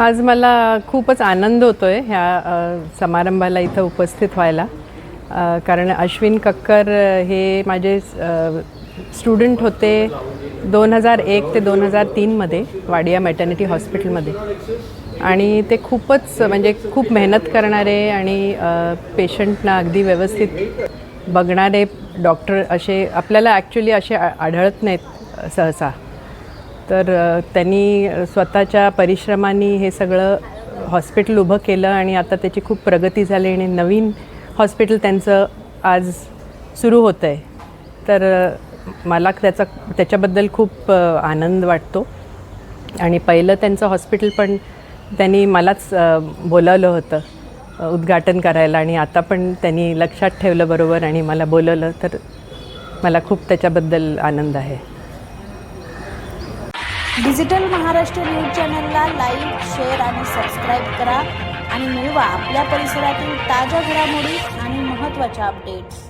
आज मला खूपच आनंद होतोय ह्या समारंभाला इथं उपस्थित व्हायला, कारण अश्विन कक्कर हे माझे स्टुडंट होते 2001 ते 2003मध्ये वाडिया मॅटर्निटी हॉस्पिटलमध्ये. आणि ते खूपच म्हणजे खूप मेहनत करणारे आणि पेशंटना अगदी व्यवस्थित बघणारे डॉक्टर असे आपल्याला ॲक्च्युली असे आढळत नाहीत सहसा. तर त्यांनी स्वतःच्या परिश्रमांनी हे सगळं हॉस्पिटल उभं केलं आणि आता त्याची खूप प्रगती झाली आणि नवीन हॉस्पिटल त्यांचं आज सुरू होतं आहे. तर मला त्याच्याबद्दल खूप आनंद वाटतो. आणि पहिलं त्यांचं हॉस्पिटल पण त्यांनी मलाच बोलावलं होतं उद्घाटन करायला, आणि आता पण त्यांनी लक्षात ठेवलं बरोबर आणि मला बोलवलं. तर मला खूप त्याच्याबद्दल आनंद आहे. डिजिटल महाराष्ट्र न्यूज चॅनलला लाईक, शेअर आणि सबस्क्राईब करा आणि मिळवा आपल्या परिसरातील ताज्या घडामोडी आणि महत्त्वाच्या अपडेट्स.